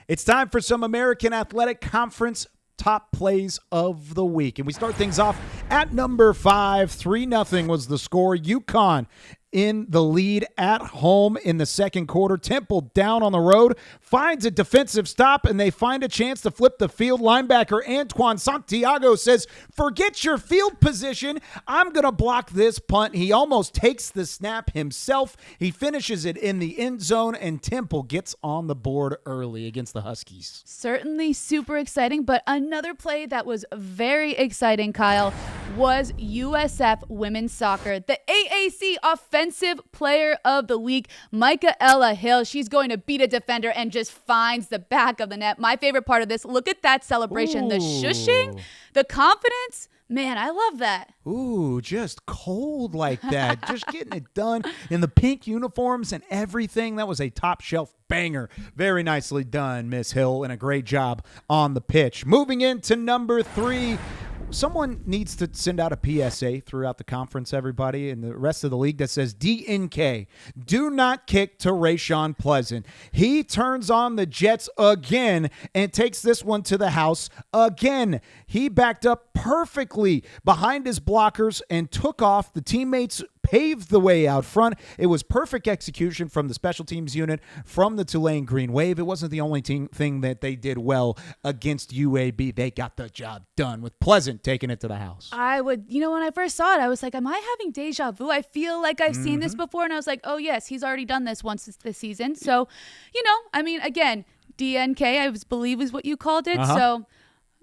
It's time for some American Athletic Conference top plays of the week. And we start things off at number 5. 3-0 was the score. UConn in the lead at home in the second quarter. Temple down on the road, finds a defensive stop, and they find a chance to flip the field. Linebacker Antoine Santiago says, forget your field position. I'm going to block this punt. He almost takes the snap himself. He finishes it in the end zone, and Temple gets on the board early against the Huskies. Certainly super exciting, but another play that was very exciting, Kyle, was USF women's soccer. The AAC Offensive Player of the Week, Michaela Hill. She's going to beat a defender and just finds the back of the net. My favorite part of this, look at that celebration. The shushing, the confidence. Man, I love that. Ooh, just cold like that. Just getting it done in the pink uniforms and everything. That was a top shelf banger. Very nicely done, Miss Hill, and a great job on the pitch. Moving into number 3. Someone needs to send out a PSA throughout the conference, everybody, and the rest of the league that says, DNK, do not kick to Rayshon Pleasant. He turns on the Jets again and takes this one to the house again. He backed up perfectly behind his blockers and took off. The teammates paved the way out front. It was perfect execution from the special teams unit from the Tulane Green Wave. It wasn't the only thing that they did well against UAB. They got the job done with Pleasant taking it to the house. When I first saw it, I was like, am I having deja vu? I feel like I've seen this before. And I was like, oh, yes, he's already done this once this season. So, again, DNK, I believe is what you called it. So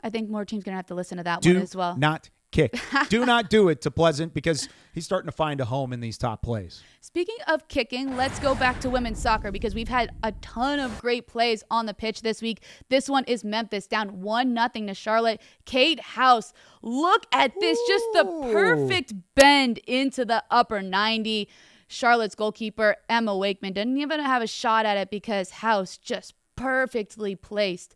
I think more teams going to have to listen to that one as well. Not kick. Do not do it to Pleasant because he's starting to find a home in these top plays. Speaking of kicking, let's go back to women's soccer because we've had a ton of great plays on the pitch this week. This one is Memphis down 1-0 to Charlotte. Kate House, look at this. Just the perfect bend into the upper 90. Charlotte's goalkeeper, Emma Wakeman, didn't even have a shot at it because House just perfectly placed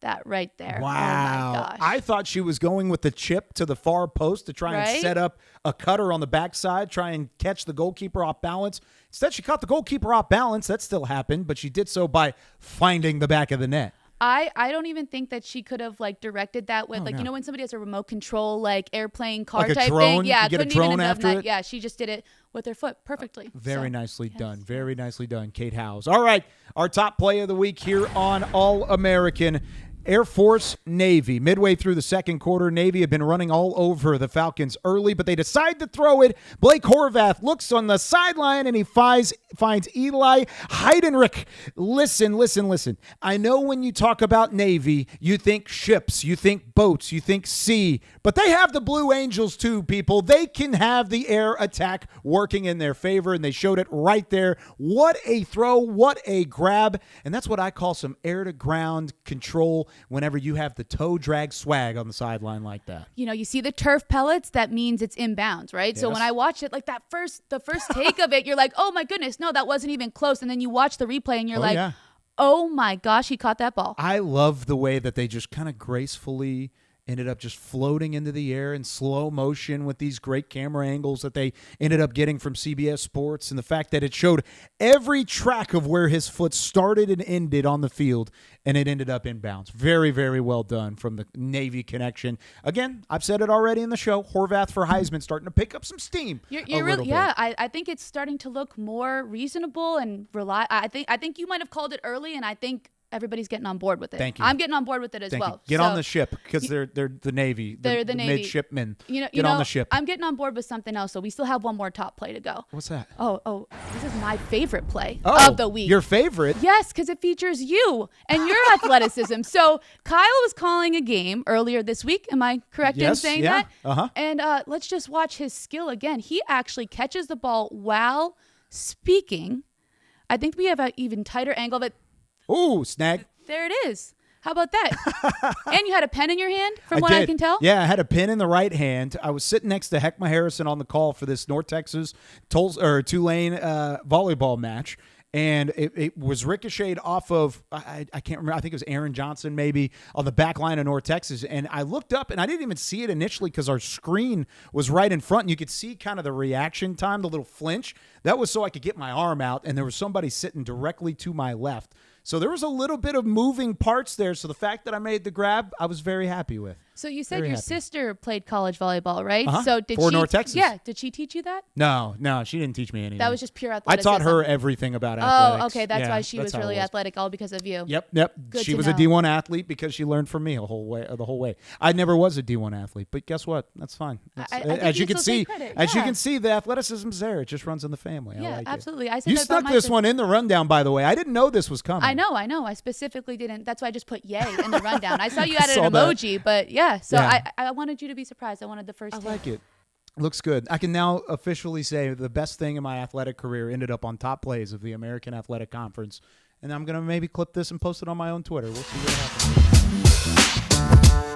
that right there. Wow. Oh my gosh. I thought she was going with the chip to the far post to try and set up a cutter on the backside, try and catch the goalkeeper off balance. Instead, she caught the goalkeeper off balance. That still happened, but she did so by finding the back of the net. I don't even think that she could have directed that with when somebody has a remote control airplane car like type drone? thing. Yeah, you get couldn't a drone even have after done that. it? Yeah, she just did it with her foot perfectly. Very nicely done. Very nicely done, Kate Howes. All right, our top play of the week here on All American. Air Force, Navy. Midway through the second quarter, Navy had been running all over the Falcons early, but they decide to throw it. Blake Horvath looks on the sideline, and he finds Eli Heidenreich. Listen. I know when you talk about Navy, you think ships, you think boats, you think sea, but they have the Blue Angels too, people. They can have the air attack working in their favor, and they showed it right there. What a throw, what a grab, and that's what I call some air-to-ground control whenever you have the toe drag swag on the sideline like that. You see the turf pellets, that means it's inbounds, right? Yes. So when I watched it, the first take of it, you're like, oh my goodness, no, that wasn't even close. And then you watch the replay and you're oh my gosh, he caught that ball. I love the way that they just kind of gracefully ended up just floating into the air in slow motion with these great camera angles that they ended up getting from CBS Sports, and the fact that it showed every track of where his foot started and ended on the field, and it ended up inbounds. Very, very well done from the Navy connection. Again, I've said it already in the show, Horvath for Heisman starting to pick up some steam. You're really, yeah. I think it's starting to look more reasonable and I think you might have called it early, and I think everybody's getting on board with it. Thank you. I'm getting on board with it as well. Get on the ship because they're the Navy. They're the Navy. Midshipmen. Get on the ship. I'm getting on board with something else, so we still have one more top play to go. What's that? Oh, this is my favorite play of the week. Your favorite? Yes, because it features you and your athleticism. So Kyle was calling a game earlier this week. Am I correct in saying that? Uh-huh. And let's just watch his skill again. He actually catches the ball while speaking. I think we have an even tighter angle of it. Ooh, snag. There it is. How about that? And you had a pen in your hand, from what I can tell? Yeah, I had a pen in the right hand. I was sitting next to Heckma Harrison on the call for this North Texas Tulane volleyball match. And it was ricocheted off of, I can't remember, I think it was Aaron Johnson maybe, on the back line of North Texas. And I looked up, and I didn't even see it initially because our screen was right in front. And you could see kind of the reaction time, the little flinch. That was so I could get my arm out, and there was somebody sitting directly to my left. So there was a little bit of moving parts there. So the fact that I made the grab, I was very happy with. So you said Very your happy. sister played college volleyball, right? Uh-huh. So did For she? North Texas. Yeah. Did she teach you that? No, she didn't teach me anything. That was just pure I athleticism. taught her everything about athletics. Oh, okay. That's Yeah, why she was how it really athletic, all because of you. Yep. Good She to was know. a D1 athlete because she learned from me the whole way. I never was a D1 athlete, but guess what? That's fine. I think As you you can still see, take credit. as you Yeah. can see, the athleticism's there. It just runs in the family. I Yeah, like it. absolutely. I said You that about stuck my this sister. one in the rundown, by the way. I didn't know this was coming. I know. I specifically didn't. That's why I just put yay in the rundown. I saw you added saw an that. emoji, but yeah. So Yeah. I wanted you to be surprised. I wanted the first I hit. like it. Looks good. I can now officially say the best thing in my athletic career ended up on top plays of the American Athletic Conference. And I'm going to maybe clip this and post it on my own Twitter. We'll see what happens.